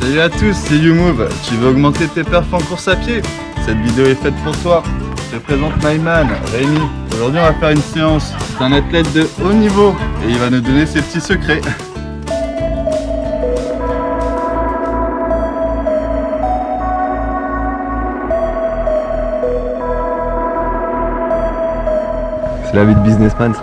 Salut à tous, c'est YouMove. Tu veux augmenter tes perfs en course à pied? Cette vidéo est faite pour toi. Je te présente my man, Rémi. Aujourd'hui on va faire une séance. C'est un athlète de haut niveau et il va nous donner ses petits secrets. C'est la vie de businessman ça.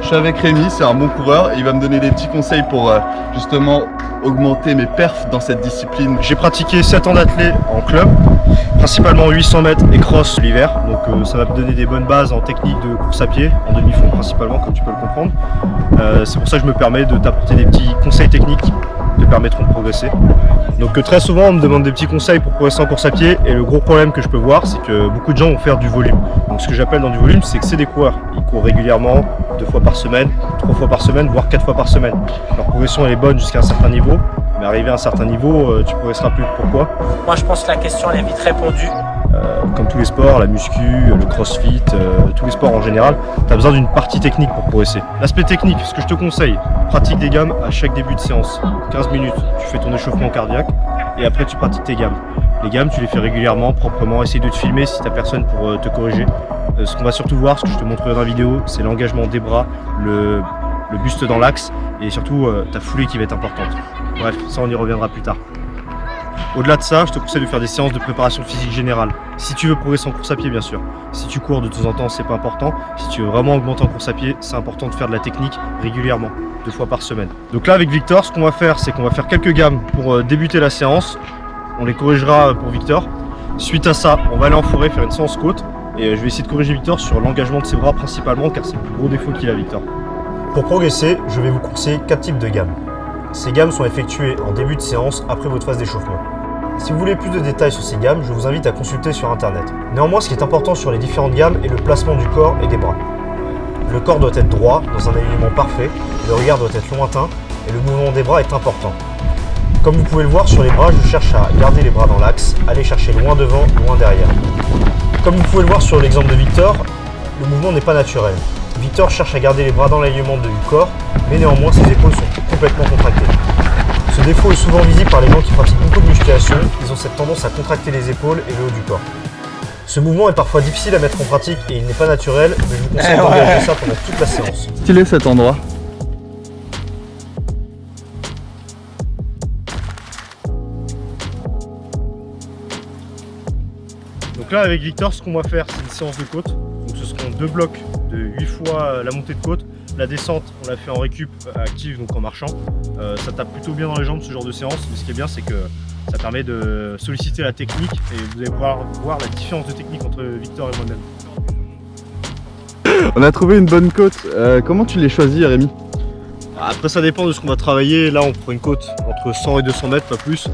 Je suis avec Rémi, c'est un bon coureur et il va me donner des petits conseils pour justement augmenter mes perfs dans cette discipline. J'ai pratiqué 7 ans d'athlète en club, principalement 800 mètres et cross l'hiver. Donc ça va me donner des bonnes bases en technique de course à pied, en demi-fond principalement, comme tu peux le comprendre. C'est pour ça que je me permets de t'apporter des petits conseils techniques qui te permettront de progresser. Donc très souvent on me demande des petits conseils pour progresser en course à pied et le gros problème que je peux voir c'est que beaucoup de gens vont faire du volume. Donc ce que j'appelle dans du volume c'est que c'est des coureurs. Ils courent régulièrement, 2 fois par semaine, 3 fois par semaine, voire 4 fois par semaine. Leur progression elle est bonne jusqu'à un certain niveau, mais arrivé à un certain niveau tu progresseras plus. Pourquoi? Moi je pense que la question elle est vite répondue. Comme tous les sports, la muscu, le crossfit, tous les sports en général, tu as besoin d'une partie technique pour progresser. L'aspect technique, ce que je te conseille, pratique des gammes à chaque début de séance. 15 minutes, tu fais ton échauffement cardiaque et après tu pratiques tes gammes. Les gammes, tu les fais régulièrement, proprement, essaye de te filmer si tu n'as personne pour te corriger. Ce qu'on va surtout voir, ce que je te montrerai dans la vidéo, c'est l'engagement des bras, le buste dans l'axe et surtout ta foulée qui va être importante. Bref, ça on y reviendra plus tard. Au-delà de ça, je te conseille de faire des séances de préparation physique générale. Si tu veux progresser en course à pied, bien sûr. Si tu cours de temps en temps, c'est pas important. Si tu veux vraiment augmenter en course à pied, c'est important de faire de la technique régulièrement, 2 fois par semaine. Donc là, avec Victor, ce qu'on va faire, c'est qu'on va faire quelques gammes pour débuter la séance. On les corrigera pour Victor. Suite à ça, on va aller en forêt faire une séance côte. Et je vais essayer de corriger Victor sur l'engagement de ses bras principalement, car c'est le plus gros défaut qu'il a, Victor. Pour progresser, je vais vous conseiller 4 types de gammes. Ces gammes sont effectuées en début de séance après votre phase d'échauffement. Si vous voulez plus de détails sur ces gammes, je vous invite à consulter sur internet. Néanmoins, ce qui est important sur les différentes gammes est le placement du corps et des bras. Le corps doit être droit, dans un alignement parfait, le regard doit être lointain et le mouvement des bras est important. Comme vous pouvez le voir sur les bras, je cherche à garder les bras dans l'axe, aller chercher loin devant, loin derrière. Comme vous pouvez le voir sur l'exemple de Victor, le mouvement n'est pas naturel. Victor cherche à garder les bras dans l'alignement du corps, mais néanmoins ses épaules sont complètement contractées. Ce défaut est souvent visible par les gens qui pratiquent beaucoup de musculation, ils ont cette tendance à contracter les épaules et le haut du corps. Ce mouvement est parfois difficile à mettre en pratique et il n'est pas naturel, mais je vous conseille d'engager ça pendant toute la séance. Stylé cet endroit. Donc là avec Victor, ce qu'on va faire c'est une séance de côte. Donc ce seront 2 blocs de 8 fois la montée de côte. La descente, on l'a fait en récup active, donc en marchant. Ça tape plutôt bien dans les jambes ce genre de séance, mais ce qui est bien c'est que ça permet de solliciter la technique et vous allez pouvoir voir la différence de technique entre Victor et moi-même. On a trouvé une bonne côte. Comment tu l'as choisi, Rémi? Après ça dépend de ce qu'on va travailler. Là on prend une côte entre 100 et 200 mètres, pas plus.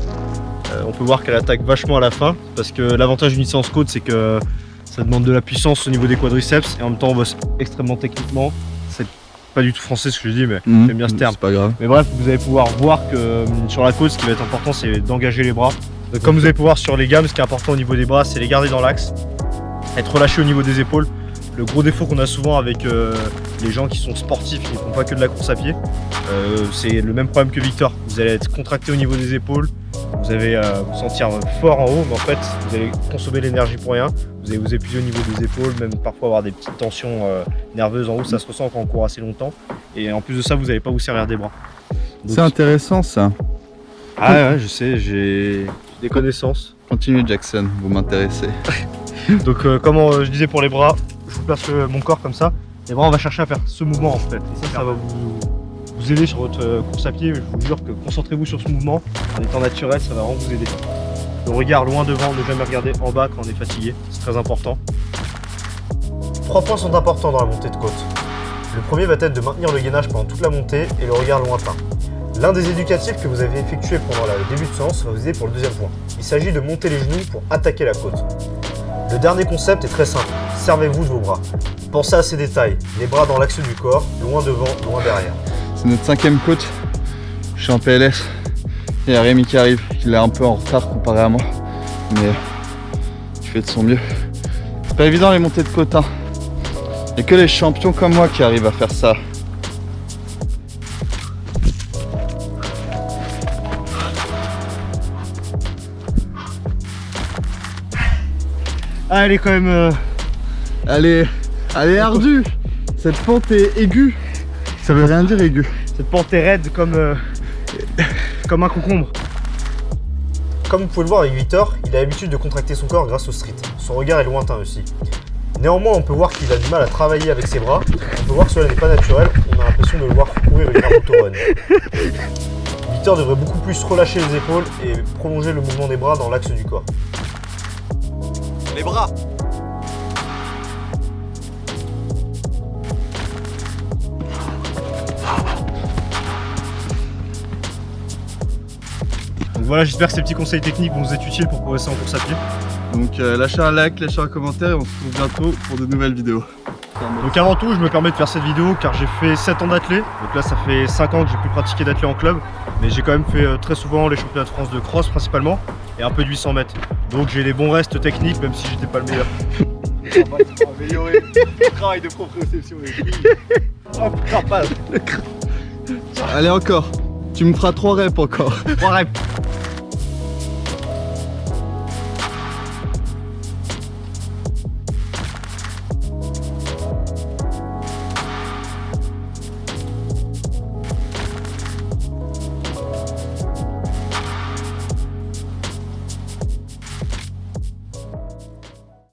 On peut voir qu'elle attaque vachement à la fin, parce que l'avantage d'une séance côte c'est que ça demande de la puissance au niveau des quadriceps et en même temps on bosse extrêmement techniquement. C'est pas du tout français ce que je dis, mais j'aime bien ce terme. C'est pas grave. Mais bref, vous allez pouvoir voir que sur la côte, ce qui va être important, c'est d'engager les bras. Donc, comme vous allez pouvoir sur les gammes, ce qui est important au niveau des bras, c'est les garder dans l'axe, être relâché au niveau des épaules. Le gros défaut qu'on a souvent avec les gens qui sont sportifs, qui ne font pas que de la course à pied, c'est le même problème que Victor. Vous allez être contracté au niveau des épaules, vous allez vous sentir fort en haut, mais en fait, vous allez consommer l'énergie pour rien. Vous allez vous épuiser au niveau des épaules, même parfois avoir des petites tensions nerveuses en haut, ça se ressent quand on court assez longtemps. Et en plus de ça, vous n'allez pas vous servir des bras. C'est intéressant ça. Ah ouais, je sais, j'ai des connaissances. Continue Jackson, vous m'intéressez. Donc comme je disais pour les bras, je vous place mon corps comme ça. Les bras, on va chercher à faire ce mouvement en fait. Et ça va vous aider sur votre course à pied. Je vous jure que concentrez-vous sur ce mouvement. En étant naturel, ça va vraiment vous aider. Le regard loin devant, ne jamais regarder en bas quand on est fatigué. C'est très important. 3 points sont importants dans la montée de côte. Le premier va être de maintenir le gainage pendant toute la montée et le regard lointain. L'un des éducatifs que vous avez effectué pendant le début de séance va vous aider pour le deuxième point. Il s'agit de monter les genoux pour attaquer la côte. Le dernier concept est très simple, servez-vous de vos bras. Pensez à ces détails, les bras dans l'axe du corps, loin devant, loin derrière. C'est notre 5e côte, je suis en PLS. Il y a Rémi qui arrive, il est un peu en retard comparé à moi, mais il fait de son mieux. C'est pas évident les montées de côte, hein. Il n'y a que les champions comme moi qui arrivent à faire ça. Ah, elle est quand même... Elle est ardue. Cette pente est aiguë. Ça veut rien dire aiguë. Cette pente est raide comme un concombre. Comme vous pouvez le voir avec Victor, il a l'habitude de contracter son corps grâce au street. Son regard est lointain aussi. Néanmoins, on peut voir qu'il a du mal à travailler avec ses bras. On peut voir que cela n'est pas naturel. On a l'impression de le voir courir une Naruto run. Victor devrait beaucoup plus relâcher les épaules et prolonger le mouvement des bras dans l'axe du corps. Les bras. Donc voilà, j'espère que ces petits conseils techniques vont vous être utiles pour progresser en course à pied. Donc lâchez un like, lâchez un commentaire et on se retrouve bientôt pour de nouvelles vidéos. Donc avant tout, je me permets de faire cette vidéo car j'ai fait 7 ans d'athlé. Donc là, ça fait 5 ans que j'ai pu pratiquer d'athlé en club. Mais j'ai quand même fait très souvent les championnats de France de cross principalement et un peu de 800 mètres. Donc j'ai les bons restes techniques même si j'étais pas le meilleur. Améliorer le travail de proprioception. Oh putain, pas. Allez encore. Tu me feras 3 reps encore. 3 reps.